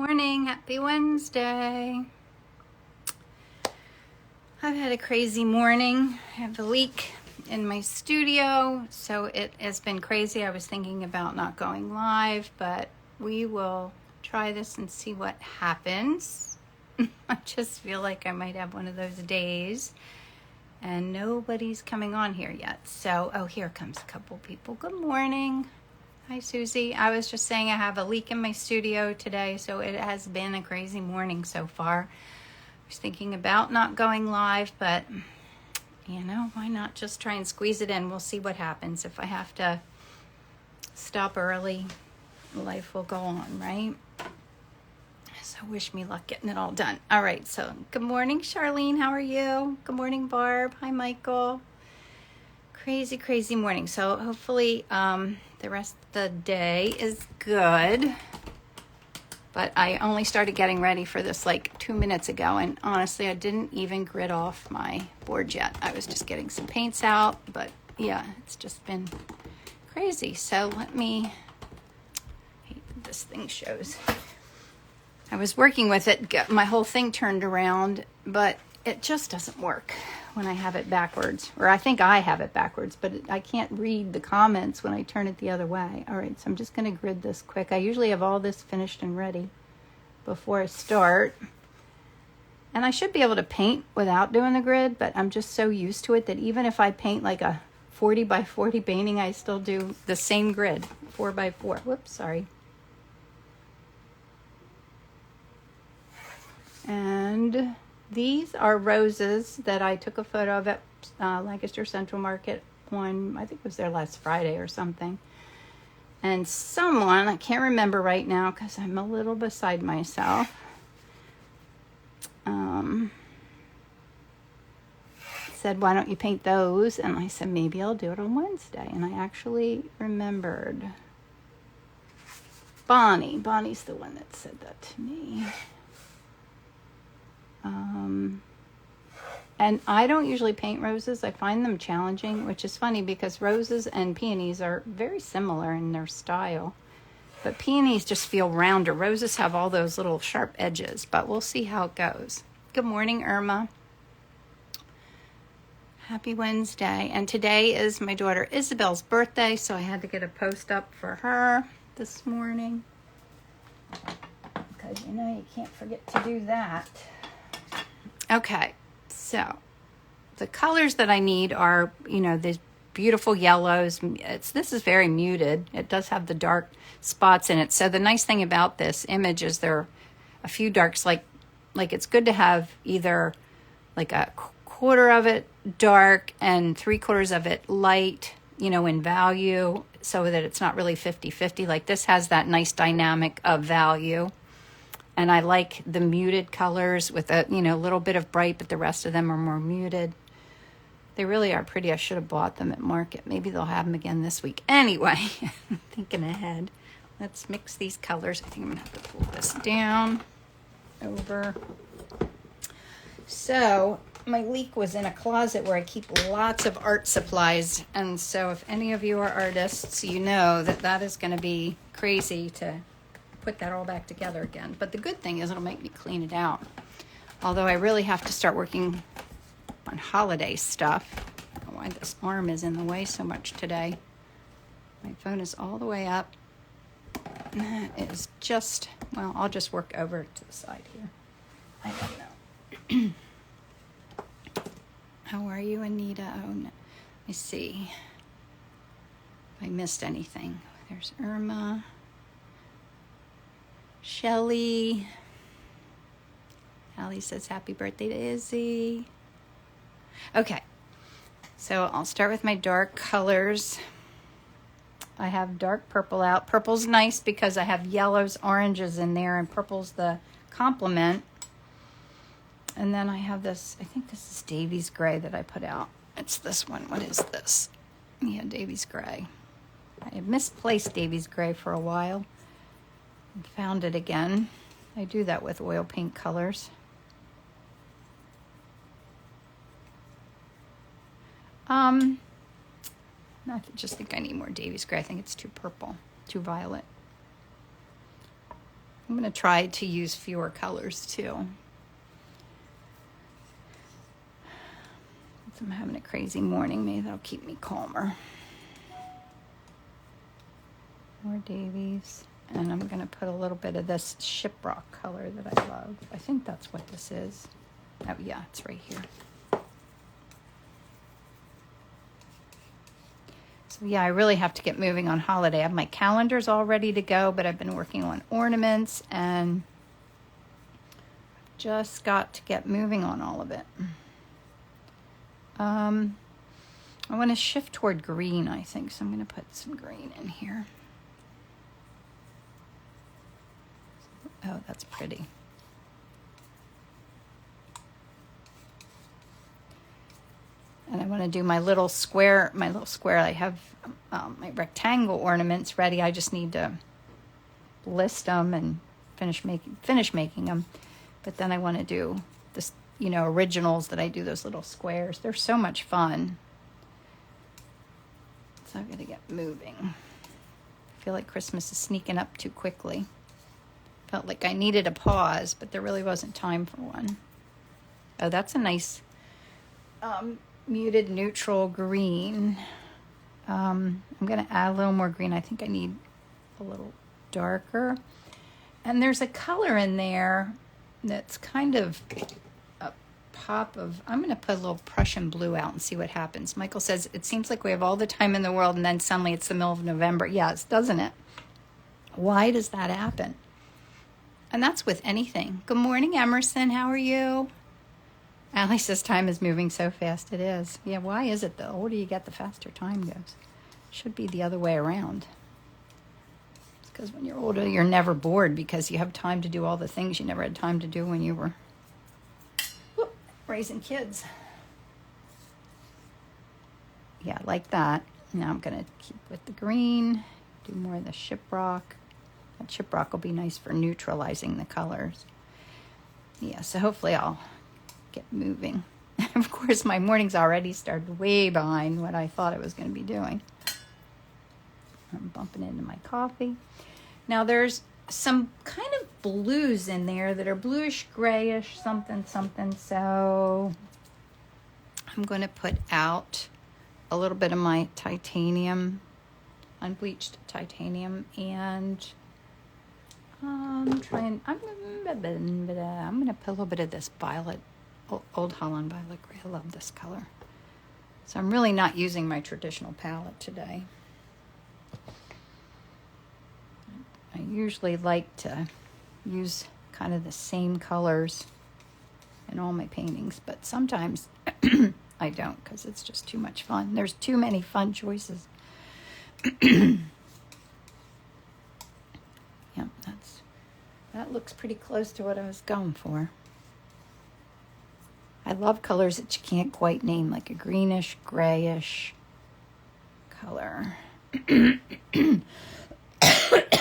morning. Happy Wednesday. I've had a crazy morning. I have a leak in my studio, so it has been crazy. I was thinking about not going live, but we will try this and see what happens. I just feel like I might have one of those days, and nobody's coming on here yet. So, oh, here comes a couple people. Good morning. Hi, Susie. I was just saying I have a leak in my studio today, so it has been a crazy morning so far. I was thinking about not going live, but, you know, why not just try and squeeze it in? We'll see what happens. If I have to stop early, life will go on, right? So wish me luck getting it all done. All right, so good morning, Charlene. How are you? Good morning, Barb. Hi, Michael. Crazy morning. So hopefully the rest of the day is good. But I only started getting ready for this like 2 minutes ago, and honestly I didn't even grid off my board yet. I was just getting some paints out, but yeah, it's just been crazy. So let me, this thing shows. I was working with it, got my whole thing turned around, but it just doesn't work when I have it backwards. Or I think I have it backwards, but I can't read the comments when I turn it the other way. All right, so I'm just going to grid this quick. I usually have all this finished and ready before I start. And I should be able to paint without doing the grid, but I'm just so used to it that even if I paint like a 40 by 40 painting, I still do the same grid, 4 by 4. Whoops, sorry. And these are roses that I took a photo of at Lancaster Central Market on, I think it was there last Friday or something. And someone, I can't remember right now because I'm a little beside myself, said, why don't you paint those? And I said, maybe I'll do it on Wednesday. And I actually remembered Bonnie. Bonnie's the one that said that to me. And I don't usually paint roses. I find them challenging, which is funny because roses and peonies are very similar in their style. But peonies just feel rounder. Roses have all those little sharp edges, but we'll see how it goes. Good morning, Irma. Happy Wednesday. And today is my daughter Isabel's birthday, so I had to get a post up for her this morning. Because, you know, you can't forget to do that. Okay, so the colors that I need are, you know, the beautiful yellows. This is very muted. It does have the dark spots in it. So the nice thing about this image is there are a few darks, like it's good to have either like a quarter of it dark and 3/4 of it light, you know, in value, so that it's not really 50-50. Like this has that nice dynamic of value. And I like the muted colors with a, you know, little bit of bright, but the rest of them are more muted. They really are pretty. I should have bought them at market. Maybe they'll have them again this week. Anyway, thinking ahead. Let's mix these colors. I think I'm going to have to pull this down over. So my leak was in a closet where I keep lots of art supplies. And so if any of you are artists, you know that that is going to be crazy to put that all back together again. But the good thing is it'll make me clean it out. Although I really have to start working on holiday stuff. I don't know why this arm is in the way so much today. My phone is all the way up. That is just, well, I'll just work over to the side here. I don't know. How are you, Anita? Oh, no. Let me see if I missed anything. There's Irma. Shelly. Allie says happy birthday to Izzy. Okay, so I'll start with my dark colors. I have dark purple out. Purple's nice because I have yellows, oranges in there, and purple's the complement. And then I have this, I think this is Davies Gray that I put out. It's this one. What is this? Yeah, Davies Gray. I have misplaced Davies Gray for a while. Found it again. I do that with oil paint colors. I just think I need more Davies Gray. I think it's too purple, too violet. I'm going to try to use fewer colors too. If I'm having a crazy morning, maybe that'll keep me calmer. More Davies. And I'm going to put a little bit of this shiprock color that I love. I think that's what this is. Oh yeah, it's right here. So yeah, I really have to get moving on holiday. I have my calendars all ready to go, but I've been working on ornaments and just got to get moving on all of it. I want to shift toward green, I think, so I'm going to put some green in here. Oh, that's pretty. And I want to do my little square. I have my rectangle ornaments ready. I just need to list them and finish making them. But then I want to do this, originals that I do, those little squares. They're so much fun. So I've got to get moving. I feel like Christmas is sneaking up too quickly. Felt like I needed a pause, but there really wasn't time for one. Oh, that's a nice muted neutral green. I'm going to add a little more green. I think I need a little darker. And there's a color in there that's kind of a pop of, I'm going to put a little Prussian blue out and see what happens. Michael says, it seems like we have all the time in the world and then suddenly it's the middle of November. Yes, doesn't it? Why does that happen? And that's with anything. Good morning, Emerson. How are you? Allie says time is moving so fast. It is. Yeah, why is it? The older you get, the faster time goes. Should be the other way around. It's because when you're older, you're never bored because you have time to do all the things you never had time to do when you were raising kids. Yeah, like that. Now I'm going to keep with the green, do more of the shiprock. That shiprock will be nice for neutralizing the colors. Yeah, so hopefully I'll get moving. Of course, my morning's already started way behind what I thought I was going to be doing. I'm bumping into my coffee. Now there's some kind of blues in there that are bluish, grayish, something. So I'm going to put out a little bit of my titanium, unbleached titanium, and I'm going to put a little bit of this violet, Old Holland violet gray. I love this color. So I'm really not using my traditional palette today. I usually like to use kind of the same colors in all my paintings, but sometimes I don't because it's just too much fun. There's too many fun choices. Yeah, that looks pretty close to what I was going for. I love colors that you can't quite name, like a greenish, grayish color.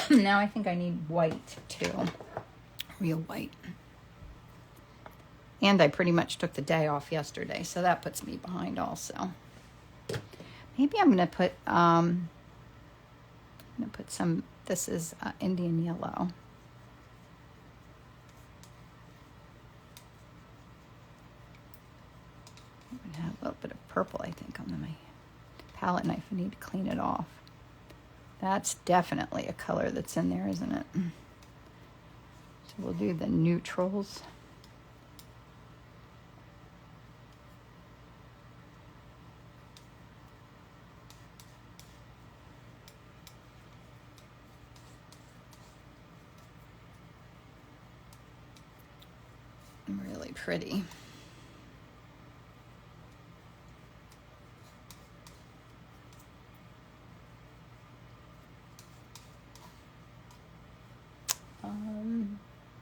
Now I think I need white too. Real white. And I pretty much took the day off yesterday, so that puts me behind also. Maybe I'm going to put some, this is Indian yellow. I'm going to have a little bit of purple, I think, on my palette knife. I need to clean it off. That's definitely a color that's in there, isn't it? So we'll do the neutrals. Really pretty.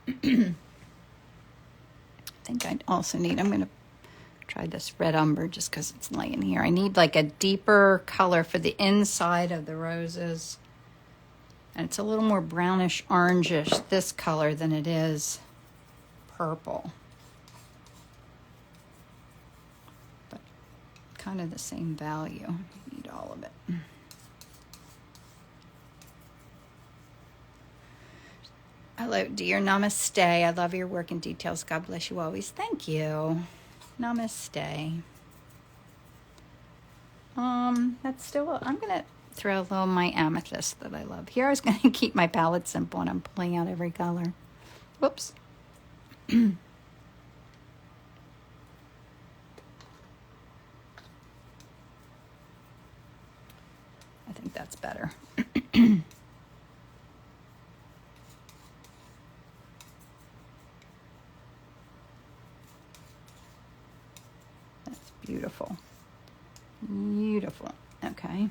I think I also need, I'm going to try this red umber just because it's laying here. I need like a deeper color for the inside of the roses. And it's a little more brownish orangish, this color, than it is purple. But kind of the same value. You need all of it. Hello, dear. Namaste. I love your work and details. God bless you always. Thank you. Namaste. That's still, I'm going to throw a little my amethyst that I love. Here I was going to keep my palette simple and I'm pulling out every color. Whoops. I think that's better. That's beautiful. Beautiful. Okay.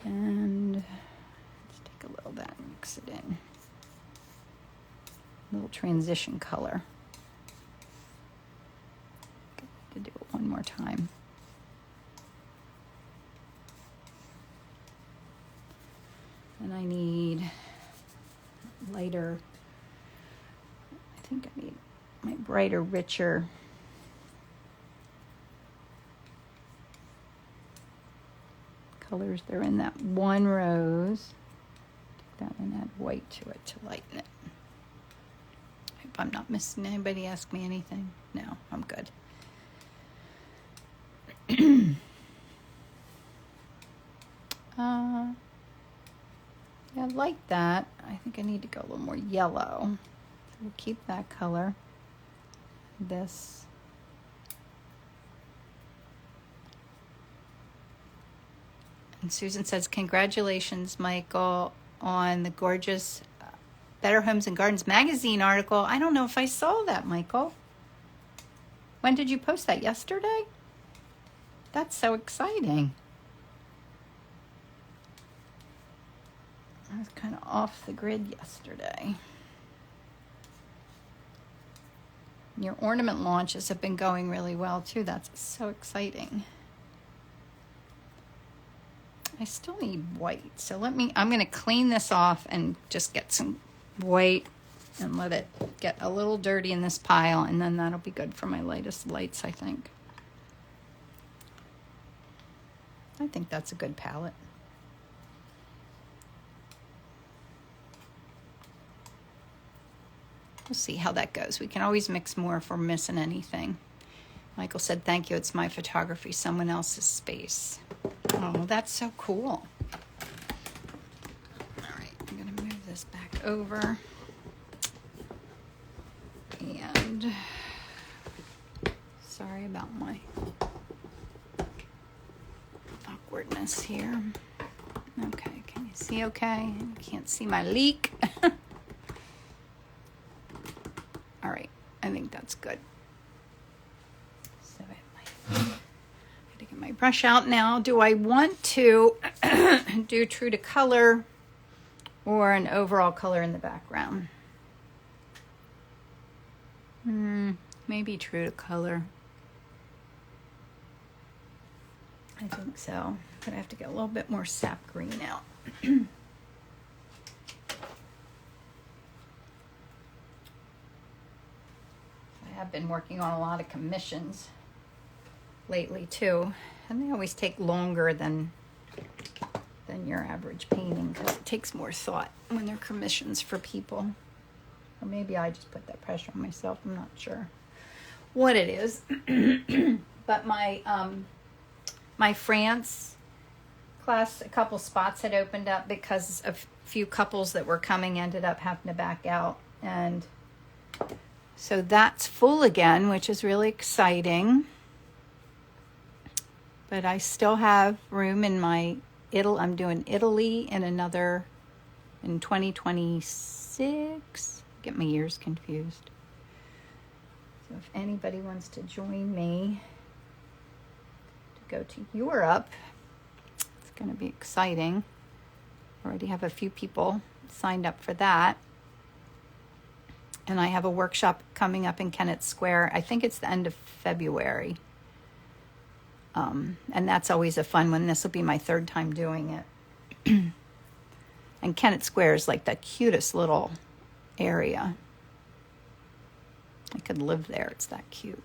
And let's take a little of that and mix it in. A little transition color. To do it one more time. And I need lighter, I think I need my brighter, richer colors. They're in that one rose. Take that and add white to it to lighten it. Hope I'm not missing anybody. Ask me anything. No, I'm good. Yeah, I like that. I think I need to go a little more yellow. So we'll keep that color. This. And Susan says, congratulations, Michael, on the gorgeous Better Homes and Gardens magazine article. I don't know if I saw that, Michael. When did you post that? Yesterday? That's so exciting. I was kind of off the grid yesterday. Your ornament launches have been going really well too. That's so exciting. I still need white. So I'm going to clean this off and just get some white and let it get a little dirty in this pile. And then that'll be good for my lightest lights, I think. I think that's a good palette. We'll see how that goes. We can always mix more if we're missing anything. Michael said, thank you. It's my photography, someone else's space. Oh, that's so cool. All right, I'm going to move this back over. And sorry about my awkwardness here. Okay, can you see okay? I can't see my leak. All right, I think that's good. So I have to get my brush out now. Do I want to do true to color or an overall color in the background? Maybe true to color. I think so, but I have to get a little bit more sap green out. I've been working on a lot of commissions lately too, and they always take longer than your average painting because it takes more thought when they're commissions for people. Or maybe I just put that pressure on myself. I'm not sure what it is. But my France class, a couple spots had opened up because a few couples that were coming ended up having to back out, and so that's full again, which is really exciting. But I still have room in my I'm doing Italy in 2026. Get my years confused. So if anybody wants to join me to go to Europe, it's going to be exciting. I already have a few people signed up for that. And I have a workshop coming up in Kennett Square. I think it's the end of February. And that's always a fun one. This will be my third time doing it. And Kennett Square is like the cutest little area. I could live there. It's that cute.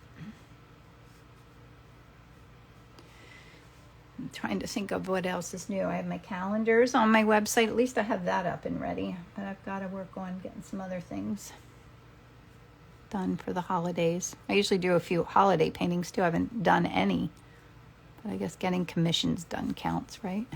I'm trying to think of what else is new. I have my calendars on my website. At least I have that up and ready. But I've got to work on getting some other things done for the holidays. I usually do a few holiday paintings too. I haven't done any. But I guess getting commissions done counts, right?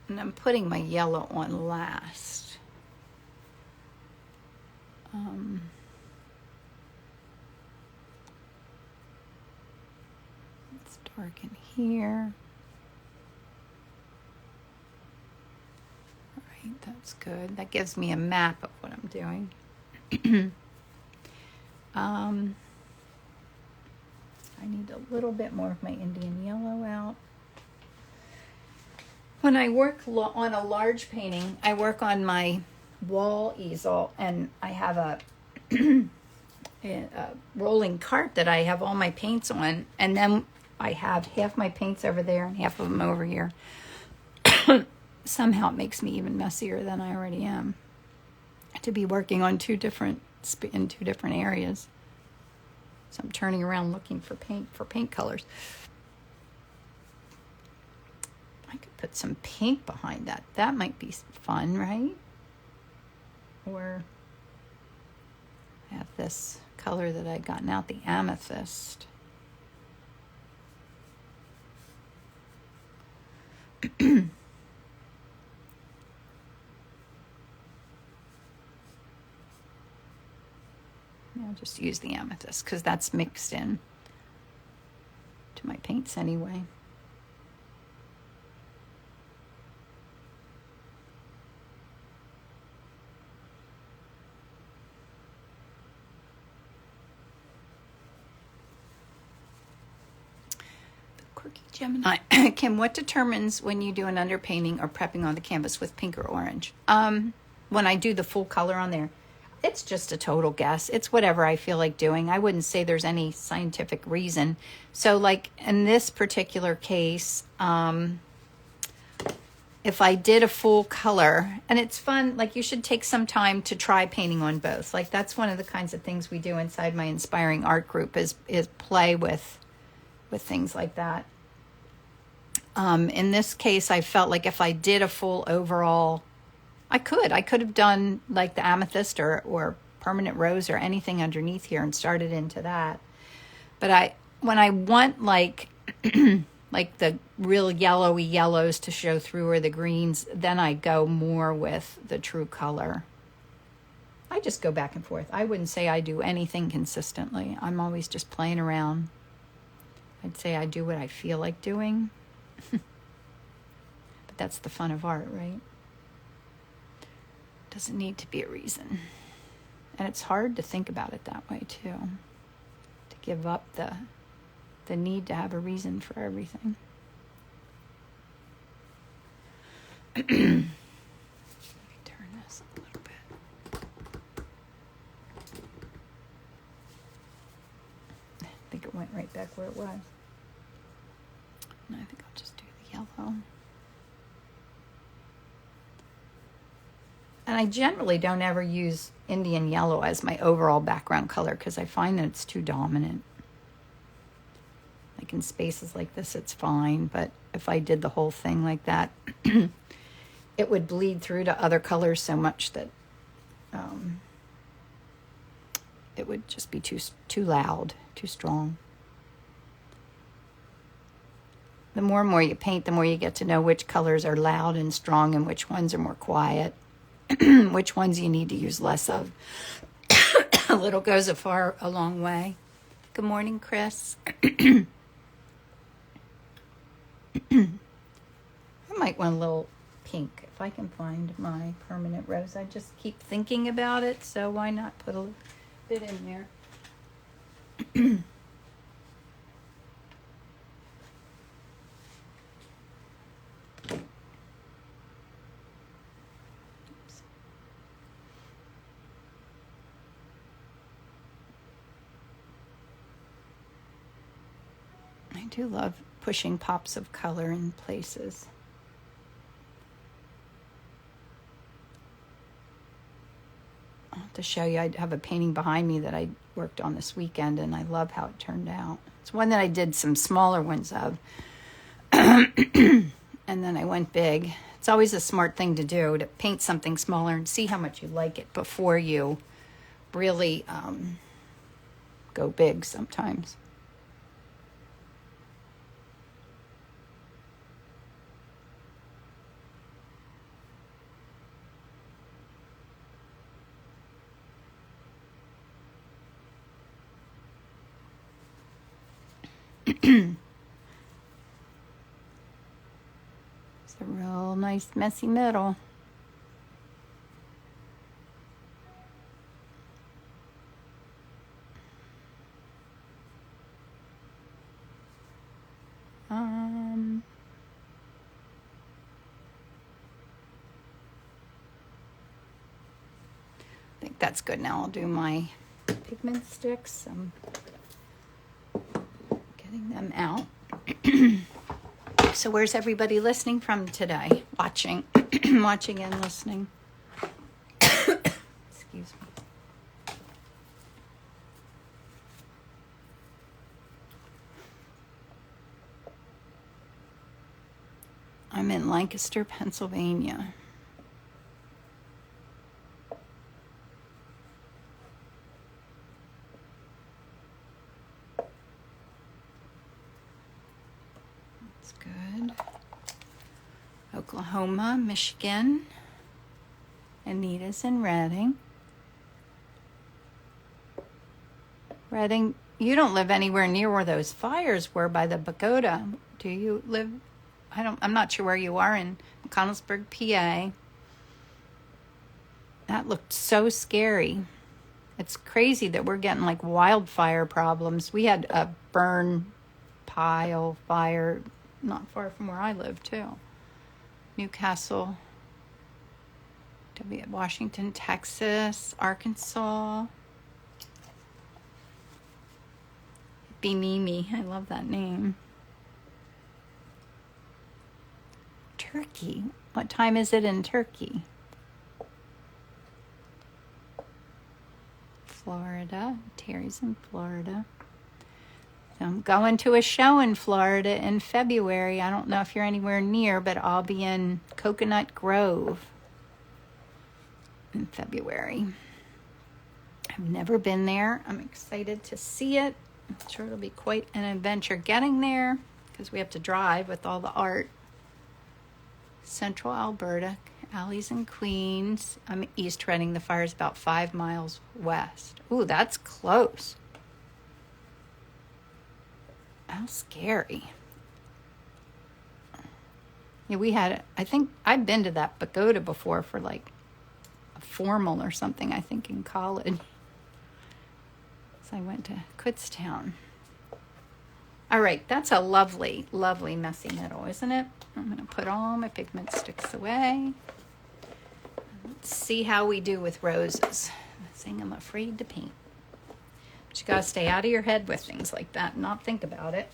And I'm putting my yellow on last. It's dark in here. All right, that's good. That gives me a map of what I'm doing. I need a little bit more of my Indian yellow out. When I work on a large painting, I work on my wall easel, and I have a rolling cart that I have all my paints on, and then I have half my paints over there and half of them over here. Somehow it makes me even messier than I already am to be working on in two different areas. So I'm turning around looking for paint colors. I could put some pink behind that. That might be fun, right? Or I have this color that I'd gotten out, the amethyst. I'll just use the amethyst because that's mixed in to my paints anyway. Quirky Gemini. Kim, what determines when you do an underpainting or prepping on the canvas with pink or orange? When I do the full color on there, it's just a total guess. It's whatever I feel like doing. I wouldn't say there's any scientific reason. So like in this particular case, if I did a full color, and it's fun, like you should take some time to try painting on both. Like that's one of the kinds of things we do inside my inspiring art group is play with things like that. In this case, I felt like if I did a full overall, I could have done like the amethyst or permanent rose or anything underneath here and started into that. But when I want like like the real yellowy yellows to show through or the greens, then I go more with the true color. I just go back and forth. I wouldn't say I do anything consistently. I'm always just playing around. I'd say I do what I feel like doing. But that's the fun of art, right? Doesn't need to be a reason. And it's hard to think about it that way too. To give up the need to have a reason for everything. Let me turn this up a little bit. I think it went right back where it was. No, I think I'll just do the yellow. And I generally don't ever use Indian yellow as my overall background color because I find that it's too dominant. Like in spaces like this, it's fine. But if I did the whole thing like that, it would bleed through to other colors so much that it would just be too loud, too strong. The more and more you paint, the more you get to know which colors are loud and strong and which ones are more quiet. Which ones you need to use less of. A little goes a long way. Good morning, Chris. I might want a little pink if I can find my permanent rose. I just keep thinking about it, so why not put a bit in there? do love pushing pops of color in places. I'll have to show you. I have a painting behind me that I worked on this weekend, and I love how it turned out. It's one that I did some smaller ones of, and then I went big. It's always a smart thing to do, to paint something smaller and see how much you like it before you really go big sometimes. It's a real nice messy middle. I think that's good. Now I'll do my pigment sticks. I'm getting them out. So where's everybody listening from today? Watching, watching and listening. Excuse me. I'm in Lancaster, Pennsylvania. Good. Oklahoma, Michigan. Anita's in Reading. Reading, you don't live anywhere near where those fires were by the pagoda. Do you live? I'm not sure where you are in Connellsburg, PA. That looked so scary. It's crazy that we're getting like wildfire problems. We had a burn pile fire not far from where I live, too. Newcastle, Washington, Texas, Arkansas. Be Mimi. I love that name. Turkey. What time is it in Turkey? Florida. Terry's in Florida. I'm going to a show in Florida in February. I don't know if you're anywhere near, but I'll be in Coconut Grove in February. I've never been there. I'm excited to see it. I'm sure it'll be quite an adventure getting there because we have to drive with all the art. Central Alberta, Alleys and Queens. I'm East Reading. The fire's about 5 miles west. Ooh, that's close. How scary. Yeah, we had, I think, I've been to that pagoda before for like a formal or something, I think, in college. So I went to Kutztown. All right, that's a lovely, lovely messy middle, isn't it? I'm going to put all my pigment sticks away. Let's see how we do with roses. I'm afraid to paint. But you got to stay out of your head with things like that and not think about it.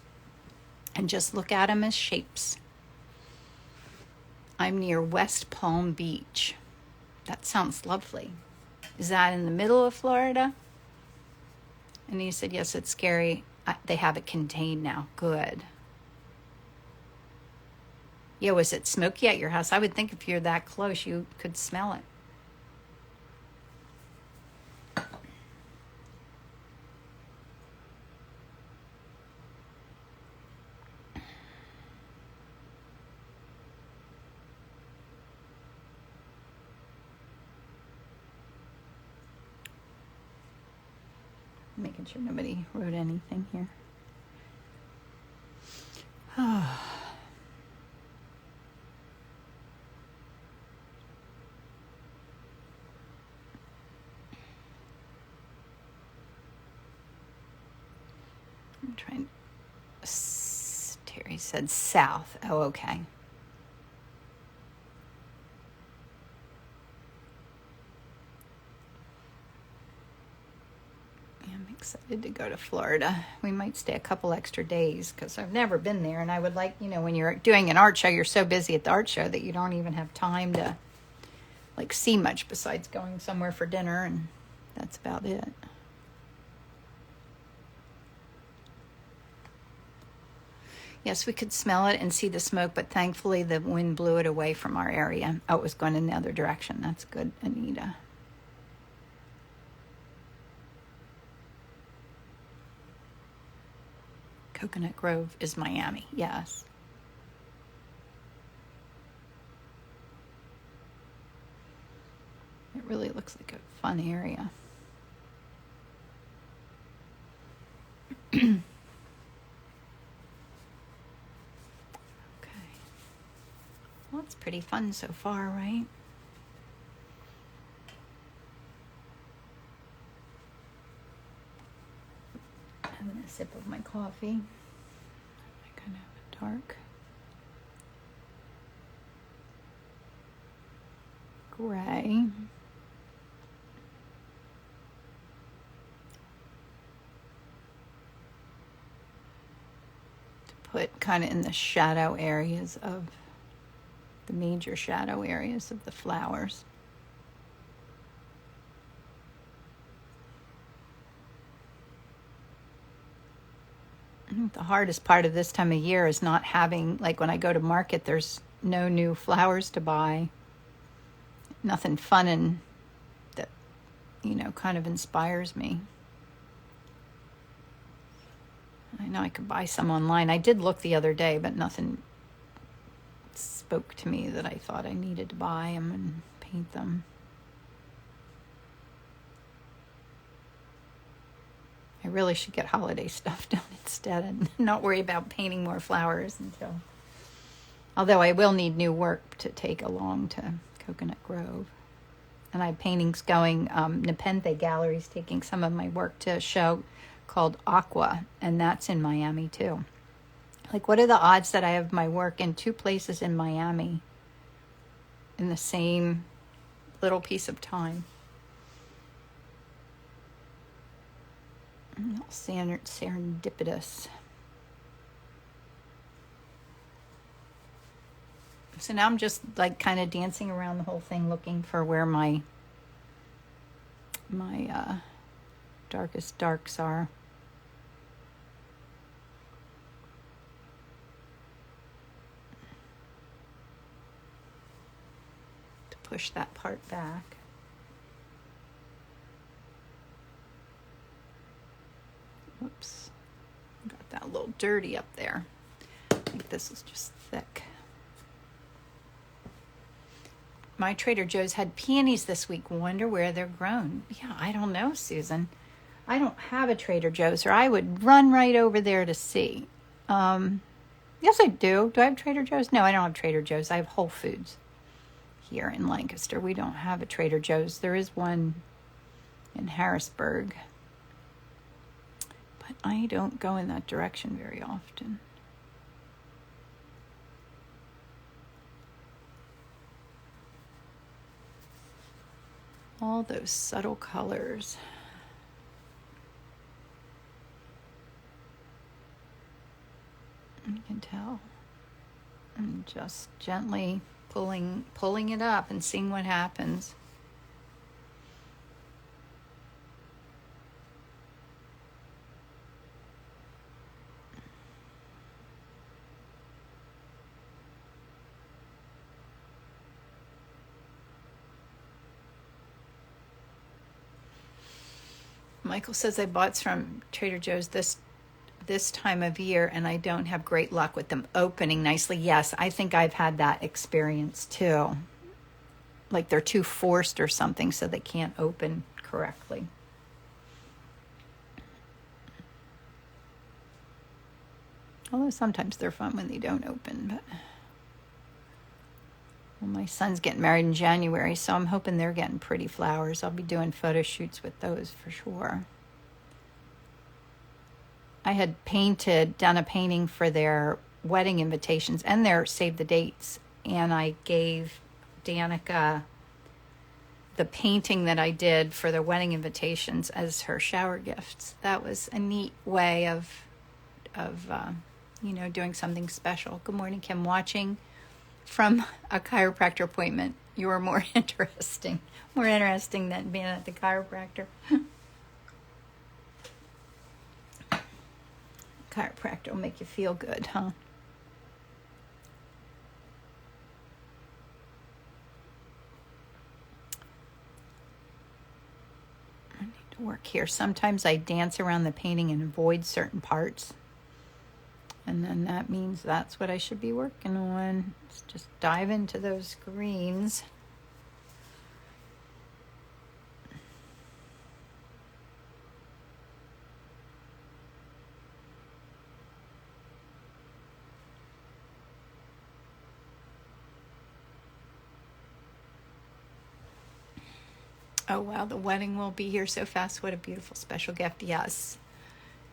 And just look at them as shapes. I'm near West Palm Beach. That sounds lovely. Is that in the middle of Florida? And he said, yes, it's scary. They have it contained now. Good. Yeah, was it smoky at your house? I would think if you're that close, you could smell it. Making sure nobody wrote anything here. I'm trying. Terry said south. Oh, okay. excited to go to Florida. We might stay a couple extra days because I've never been there, and I would like, when you're doing an art show, you're so busy at the art show that you don't even have time to like see much besides going somewhere for dinner, and that's about it. Yes, we could smell it and see the smoke, but thankfully the wind blew it away from our area. Oh, it was going in the other direction. That's good, Anita. Coconut Grove is Miami, yes. It really looks like a fun area. Okay. Well, it's pretty fun so far, right? Having a sip of my coffee. I kind of have a dark gray. To put kind of in the shadow areas of the major shadow areas of the flowers. The hardest part of this time of year is not having, like when I go to market, there's no new flowers to buy. Nothing fun and that, kind of inspires me. I know I could buy some online. I did look the other day, but nothing spoke to me that I thought I needed to buy them and paint them. I really should get holiday stuff done instead and not worry about painting more flowers although I will need new work to take along to Coconut Grove. And I have paintings going, Nepenthe Gallery's taking some of my work to a show called Aqua, and that's in Miami too. Like, what are the odds that I have my work in two places in Miami in the same little piece of time? Serendipitous. So now I'm just like kind of dancing around the whole thing looking for where my darkest darks are. To push that part back. Whoops, got that a little dirty up there. I think this is just thick. My Trader Joe's had peonies this week. Wonder where they're grown. Yeah, I don't know, Susan. I don't have a Trader Joe's, or I would run right over there to see. Yes, I do. Do I have Trader Joe's? No, I don't have Trader Joe's. I have Whole Foods here in Lancaster. We don't have a Trader Joe's. There is one in Harrisburg. But I don't go in that direction very often. All those subtle colors. You can tell. And just gently pulling it up and seeing what happens. Michael says I bought from Trader Joe's this time of year and I don't have great luck with them opening nicely. Yes, I think I've had that experience too. Like they're too forced or something so they can't open correctly. Although sometimes they're fun when they don't open, but well, my son's getting married in January, so I'm hoping they're getting pretty flowers. I'll be doing photo shoots with those for sure. I had done a painting for their wedding invitations and their save the dates, and I gave Danica the painting that I did for the wedding invitations as her shower gifts. That was a neat way of doing something special. Good morning, Kim. Watching from a chiropractor appointment. You are more interesting than being at the chiropractor. Chiropractor will make you feel good, huh? I need to work here. Sometimes I dance around the painting and avoid certain parts. And then that means that's what I should be working on. Let's just dive into those greens. Oh, wow, the wedding will be here so fast. What a beautiful special gift. Yes.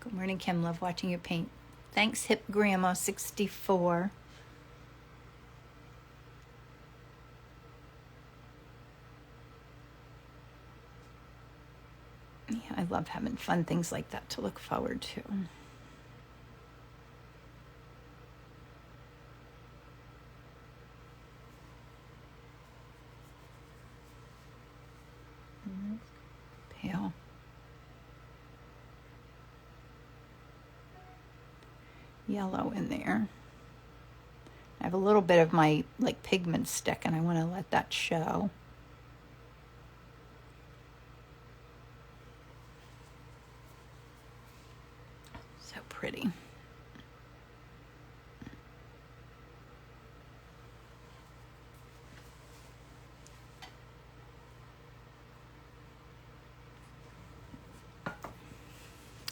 Good morning, Kim. Love watching you paint. Thanks, Hip Grandma 64. Yeah, I love having fun things like that to look forward to. Pale. Yellow in there. I have a little bit of my pigment stick and I want to let that show. So pretty.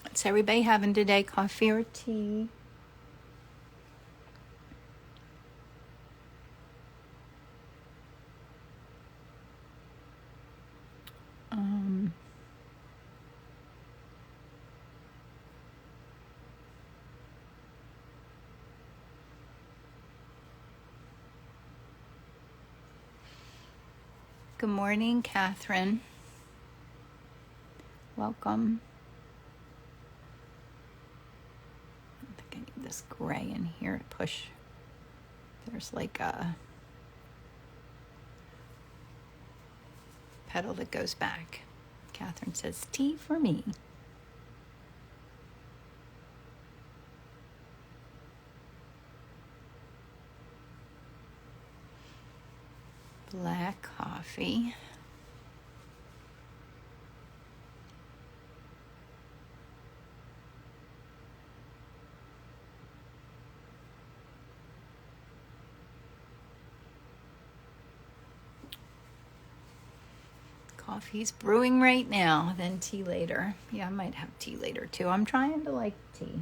What's everybody having today? Coffee or tea? Good morning, Catherine. Welcome. I think I need this gray in here to push. There's like a petal that goes back. Catherine says, tea for me. Black coffee. Coffee's brewing right now, then tea later. Yeah, I might have tea later too. I'm trying to like tea.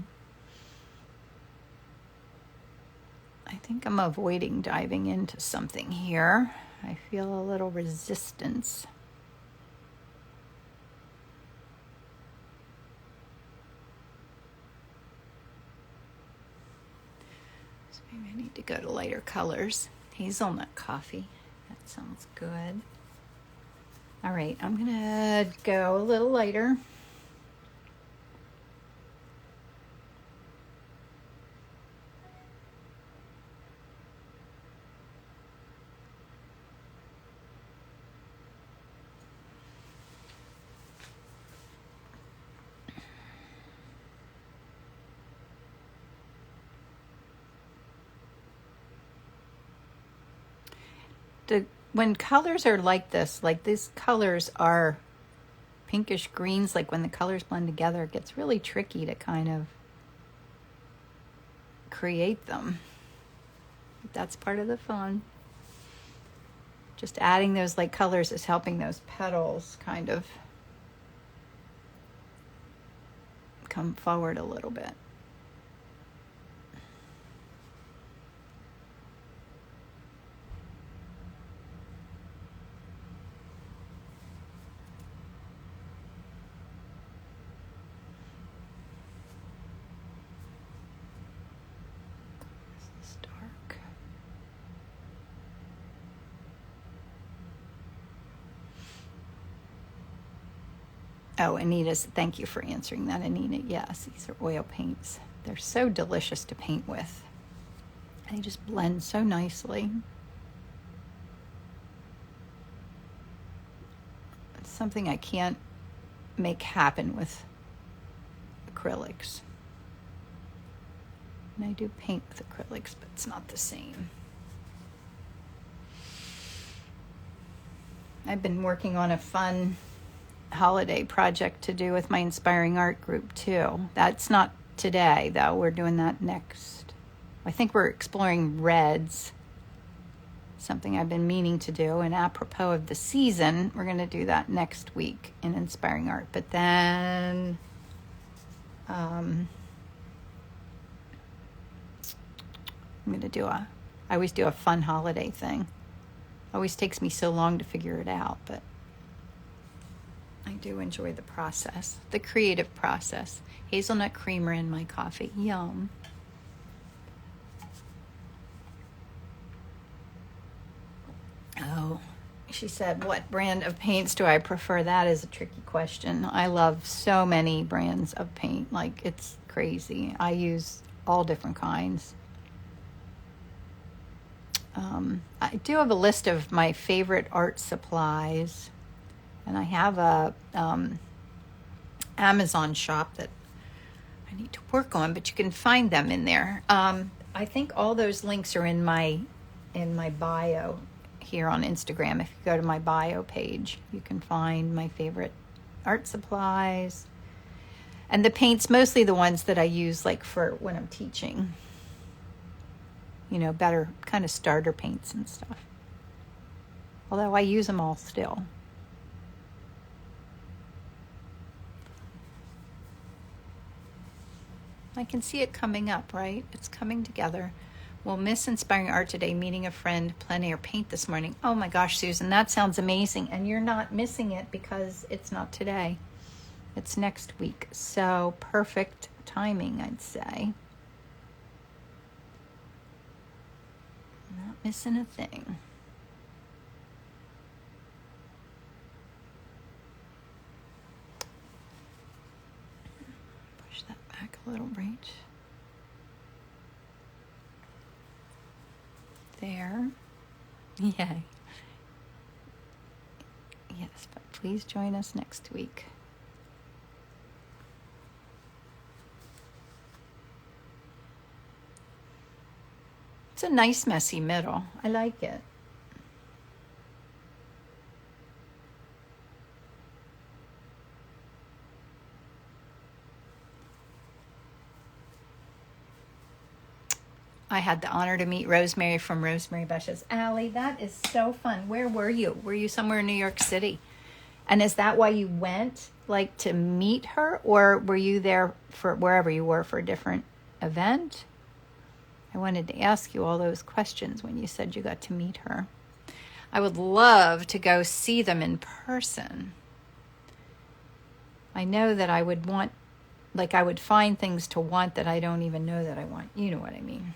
I think I'm avoiding diving into something here. I feel a little resistance. So maybe I need to go to lighter colors. Hazelnut coffee. That sounds good. All right, I'm gonna go a little lighter. When colors are like this, like these colors are pinkish greens, like when the colors blend together, it gets really tricky to kind of create them. But that's part of the fun. Just adding those like colors is helping those petals kind of come forward a little bit. Oh, thank you for answering that, Anita. Yes, these are oil paints. They're so delicious to paint with. They just blend so nicely. It's something I can't make happen with acrylics. And I do paint with acrylics, but it's not the same. I've been working on a fun holiday project to do with my Inspiring Art group too. That's not today though. We're doing that next. I think we're exploring reds, something I've been meaning to do, and apropos of the season, we're going to do that next week in Inspiring Art. But then I'm going to I always do a fun holiday thing. Always takes me so long to figure it out, but I do enjoy the process, the creative process. Hazelnut creamer in my coffee. Yum. Oh, she said, what brand of paints do I prefer? That is a tricky question. I love so many brands of paint. Like, it's crazy. I use all different kinds. I do have a list of my favorite art supplies, and I have a Amazon shop that I need to work on, but you can find them in there. I think all those links are in my bio here on Instagram. If you go to my bio page, you can find my favorite art supplies, and the paints, mostly the ones that I use like for when I'm teaching. You know, better kind of starter paints and stuff. Although I use them all still. I can see it coming up, right? It's coming together. We'll miss Inspiring Art today, meeting a friend, plein air paint this morning. Oh my gosh, Susan, that sounds amazing. And you're not missing it because it's not today. It's next week. So perfect timing, I'd say. Not missing a thing. Push that back a little, right? There. Yay. Yes, but please join us next week. It's a nice messy middle. I like it. I had the honor to meet Rosemary from Rosemary Bush's Alley. That is so fun. Where were you? Were you somewhere in New York City? And is that why you went, like, to meet her? Or were you there for wherever you were for a different event? I wanted to ask you all those questions when you said you got to meet her. I would love to go see them in person. I know that I would want, like, I would find things to want that I don't even know that I want. You know what I mean.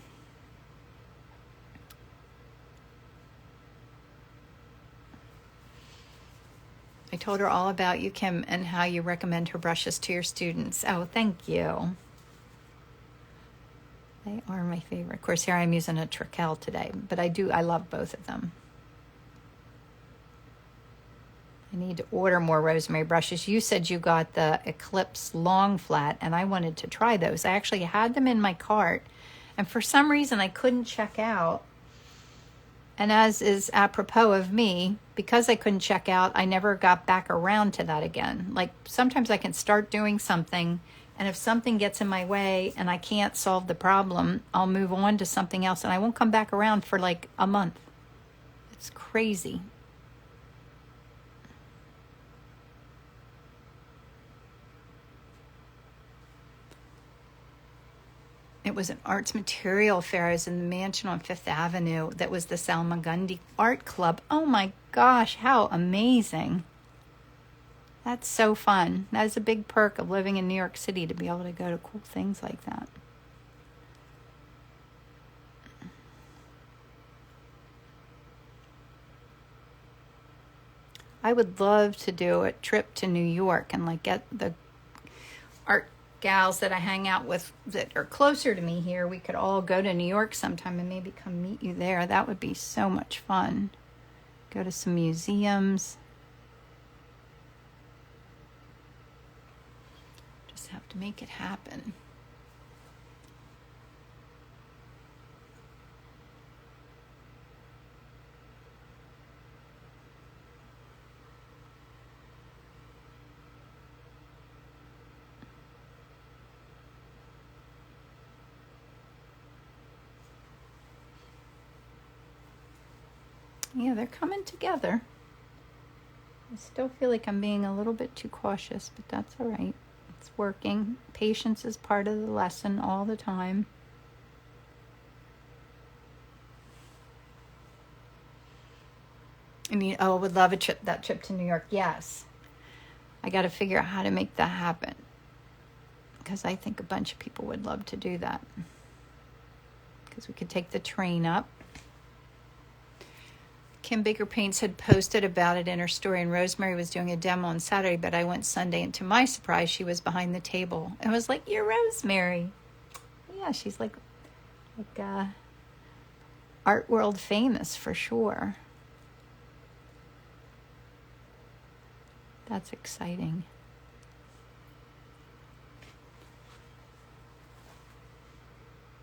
I told her all about you, Kim, and how you recommend her brushes to your students. Oh, thank you. They are my favorite. Of course, here I'm using a Trekell today, but I love both of them. I need to order more Rosemary brushes. You said you got the Eclipse Long Flat, and I wanted to try those. I actually had them in my cart, and for some reason I couldn't check out. And as is apropos of me, because I couldn't check out, I never got back around to that again. Like, sometimes I can start doing something, and if something gets in my way and I can't solve the problem, I'll move on to something else, and I won't come back around for like a month. It's crazy. It was an arts material fair. I was in the mansion on Fifth Avenue. That was the Salmagundi Art Club. Oh my gosh, how amazing. That's so fun. That is a big perk of living in New York City, to be able to go to cool things like that. I would love to do a trip to New York and like get the art gals that I hang out with that are closer to me here. We could all go to New York sometime and maybe come meet you there. That would be so much fun. Go to some museums. Just have to make it happen. Yeah, they're coming together. I still feel like I'm being a little bit too cautious, but that's all right. It's working. Patience is part of the lesson all the time. I mean, oh, would love that trip to New York. Yes. I got to figure out how to make that happen, because I think a bunch of people would love to do that. Because we could take the train up. Kim Baker Paints had posted about it in her story, and Rosemary was doing a demo on Saturday, but I went Sunday, and to my surprise, she was behind the table. I was like, "You're Rosemary." Yeah, she's like art world famous for sure. That's exciting.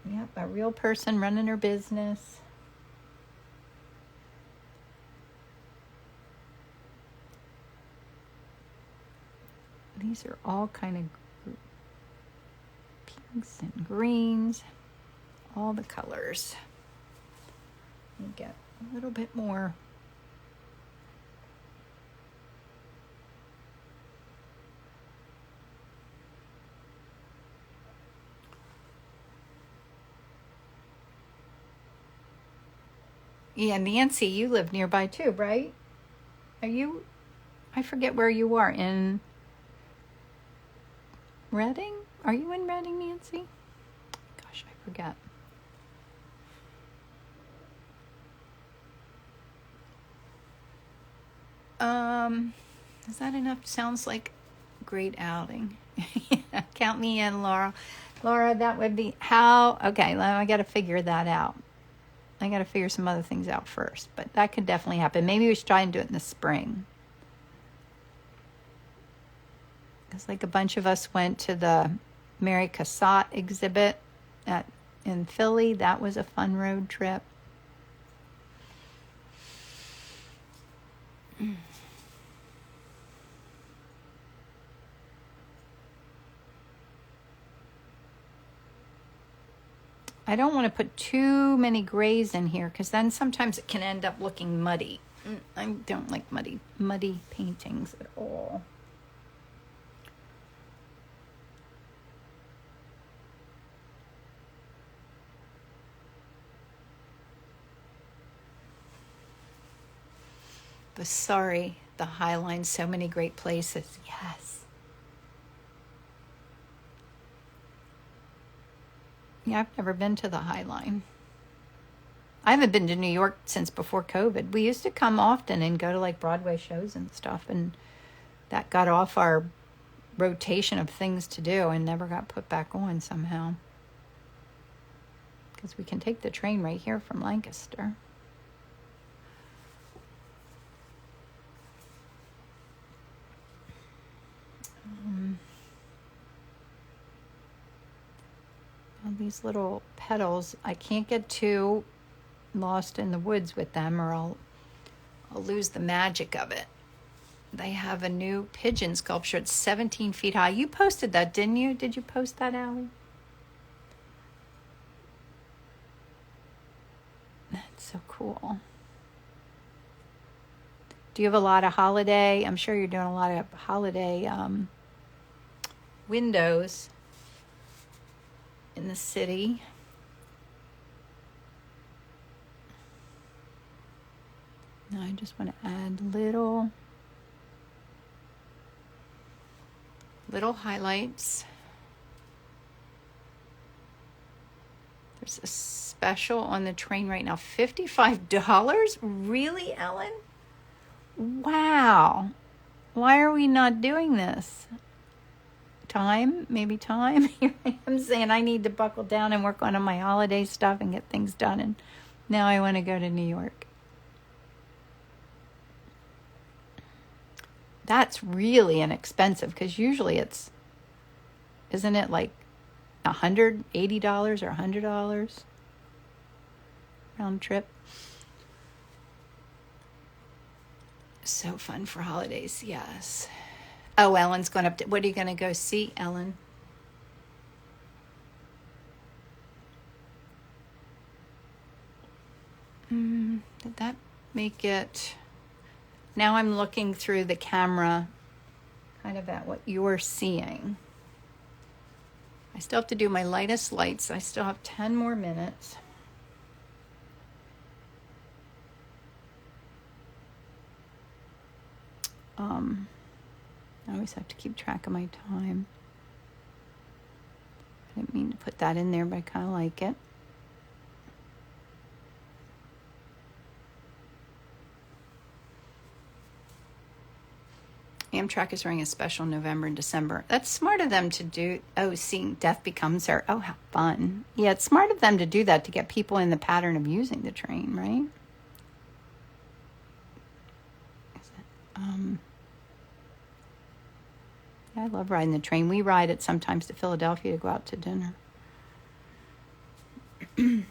Yep, a real person running her business. These are all kind of pinks and greens, all the colors. You get a little bit more. Yeah, Nancy, you live nearby too, right? I forget where you are, in Reading? Are you in Reading, Nancy? Gosh, I forget. Is that enough? Sounds like a great outing. Yeah, count me in, Laura. Laura, that would be okay, I got to figure that out. I got to figure some other things out first, but that could definitely happen. Maybe we should try and do it in the spring. Because like a bunch of us went to the Mary Cassatt exhibit in Philly. That was a fun road trip. I don't want to put too many grays in here, because then sometimes it can end up looking muddy. I don't like muddy paintings at all. But sorry, the High Line, so many great places. Yes. Yeah, I've never been to the High Line. I haven't been to New York since before COVID. We used to come often and go to like Broadway shows and stuff, and that got off our rotation of things to do and never got put back on somehow. Because we can take the train right here from Lancaster. These little petals, I can't get too lost in the woods with them, or I'll lose the magic of it. They have a new pigeon sculpture. It's 17 feet high. You posted that, didn't you? Did you post that, Allie? That's so cool. Do you have a lot of holiday? I'm sure you're doing a lot of holiday windows in the city. Now I just want to add little highlights. There's a special on the train right now, $55. Really, Ellen? Wow. Why are we not doing this? Time? Maybe time? Here I am saying I need to buckle down and work on my holiday stuff and get things done. And now I want to go to New York. That's really inexpensive because usually isn't it like $180 or $100 round trip? So fun for holidays, yes. Oh, Ellen's going up to, what are you going to go see, Ellen? Did that make it? Now I'm looking through the camera kind of at what you're seeing. I still have to do my lightest lights. I still have 10 more minutes. I always have to keep track of my time. I didn't mean to put that in there, but I kind of like it. Amtrak is running a special in November and December. That's smart of them to do. Oh, seeing death becomes her. Oh, how fun. Yeah, it's smart of them to do that to get people in the pattern of using the train, right? Yeah, I love riding the train. We ride it sometimes to Philadelphia to go out to dinner. When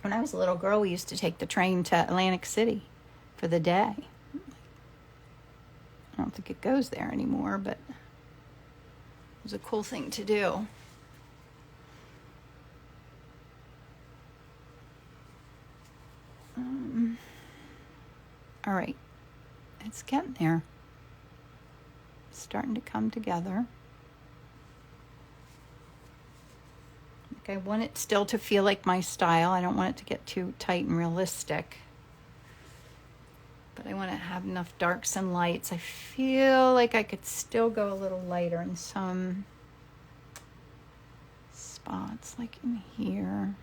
I was a little girl, we used to take the train to Atlantic City for the day. I don't think it goes there anymore, but it was a cool thing to do. All right, it's getting there. It's starting to come together. I want it still to feel like my style. I don't want it to get too tight and realistic. But I want to have enough darks and lights. I feel like I could still go a little lighter in some spots, like in here.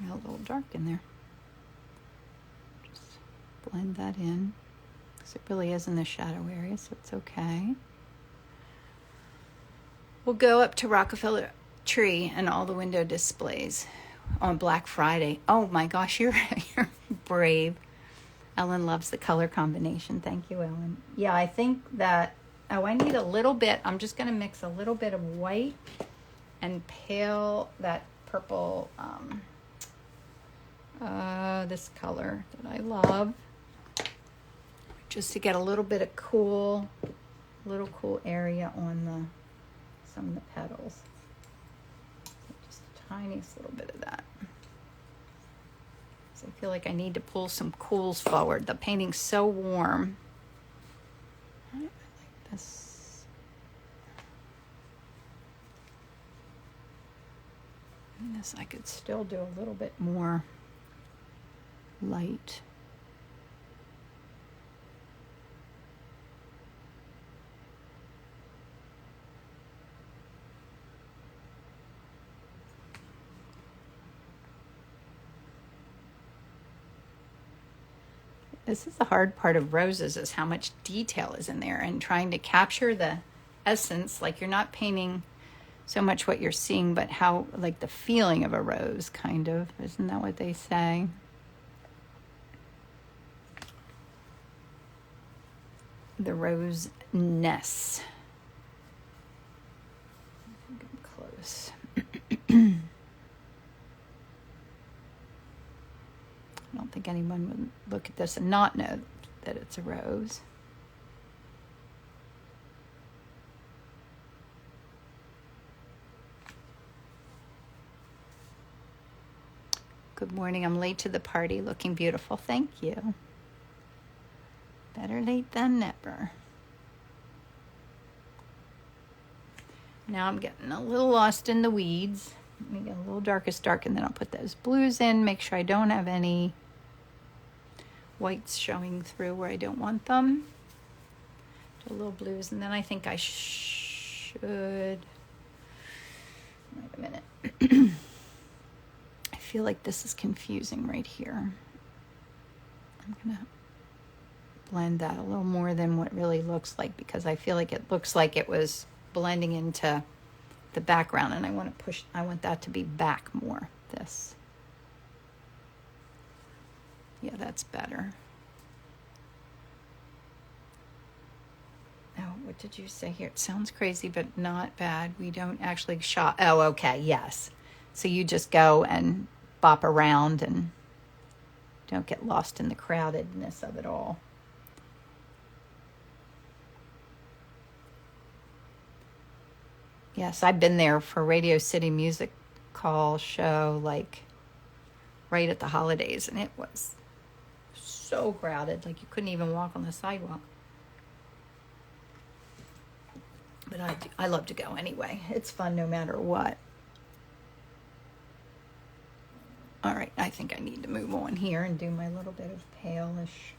A little dark in there. Just blend that in because it really is in the shadow area, so it's okay. We'll go up to Rockefeller Tree and all the window displays on Black Friday. Oh my gosh, you're brave. Ellen loves the color combination. Thank you, Ellen. Yeah, I think that, I need a little bit. I'm just going to mix a little bit of white and pale, that purple, this color that I love, just to get a little bit of cool area on some of the petals. Just the tiniest little bit of that. So I feel like I need to pull some cools forward. The painting's so warm. I like this. And this I could still do a little bit more light. This is the hard part of roses, is how much detail is in there and trying to capture the essence. Like, you're not painting so much what you're seeing, but how, like, the feeling of a rose, kind of. Isn't that what they say? The rose-ness. I think I'm close. I don't think anyone would look at this and not know that it's a rose. Good morning. I'm late to the party. Looking beautiful. Thank you. Better late than never. Now I'm getting a little lost in the weeds. Make it a little darkest dark, and then I'll put those blues in. Make sure I don't have any whites showing through where I don't want them. Do a little blues, and then I think I should, wait a minute. I feel like this is confusing right here. I'm gonna blend that a little more than what it really looks like, because I feel like it looks like it was blending into the background, and I want that to be back more. This. Yeah, that's better. Oh, what did you say here? It sounds crazy, but not bad. We don't actually shop. Oh, okay, yes. So you just go and bop around and don't get lost in the crowdedness of it all. Yes, I've been there for Radio City Music Hall show, like right at the holidays, and it was so crowded, like you couldn't even walk on the sidewalk. But I love to go anyway. It's fun no matter what. All right, I think I need to move on here and do my little bit of palish.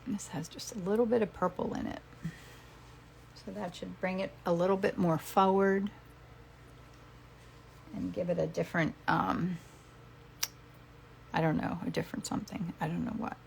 This has just a little bit of purple in it. So that should bring it a little bit more forward and give it a different, I don't know, a different something. I don't know what.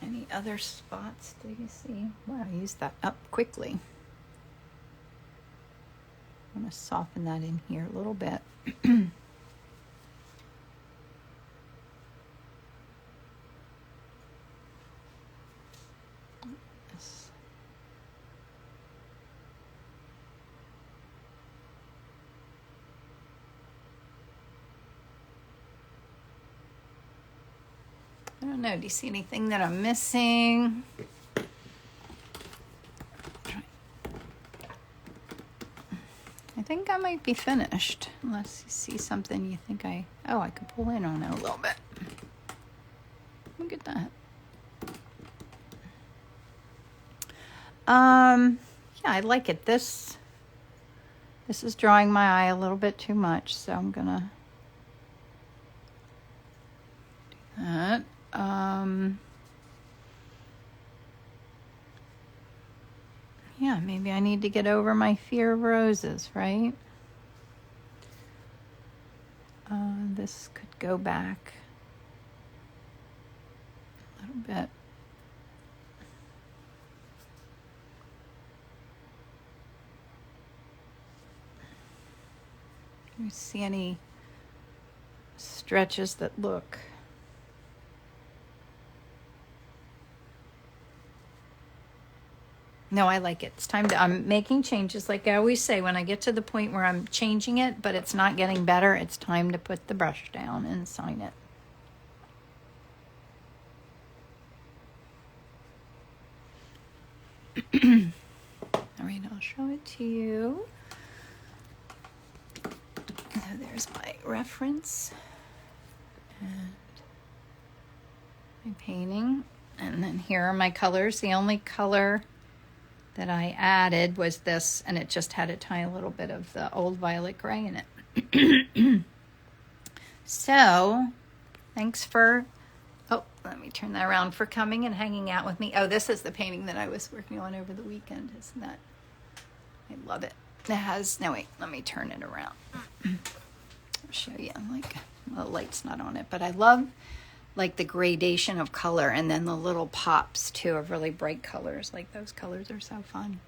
Any other spots do you see? Wow, I used that up quickly. I'm going to soften that in here a little bit. I don't know. Do you see anything that I'm missing? I think I might be finished, unless you see something you think I could pull in on it a little bit. Look at that. Yeah, I like it. This is drawing my eye a little bit too much, so I'm gonna do that. Yeah, maybe I need to get over my fear of roses, right? This could go back a little bit. Do you see any stretches that look? No, I like it. It's time to, I'm making changes. Like I always say, when I get to the point where I'm changing it, but it's not getting better, it's time to put the brush down and sign it. All right, I'll show it to you. So there's my reference and my painting. And then here are my colors. The only color that I added was this, and it just had a tiny little bit of the old violet gray in it. So, thanks for, let me turn that around, for coming and hanging out with me. Oh, this is the painting that I was working on over the weekend. Isn't that, I love it. It has, no wait, let me turn it around. I'll show you, like, well, the light's not on it, but I love like the gradation of color, and then the little pops too of really bright colors. Like those colors are so fun.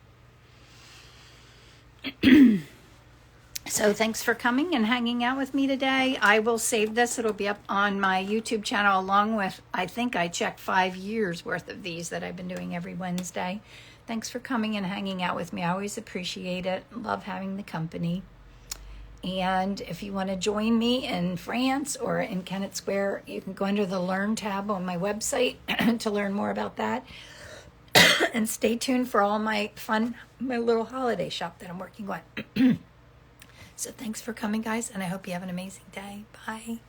So thanks for coming and hanging out with me today. I will save this. It'll be up on my YouTube channel along with, I think I checked 5 years worth of these that I've been doing every Wednesday. Thanks for coming and hanging out with me. I always appreciate it. Love having the company. And if you want to join me in France or in Kennett Square, you can go under the Learn tab on my website to learn more about that. And stay tuned for all my fun, my little holiday shop that I'm working on. So thanks for coming, guys, and I hope you have an amazing day. Bye.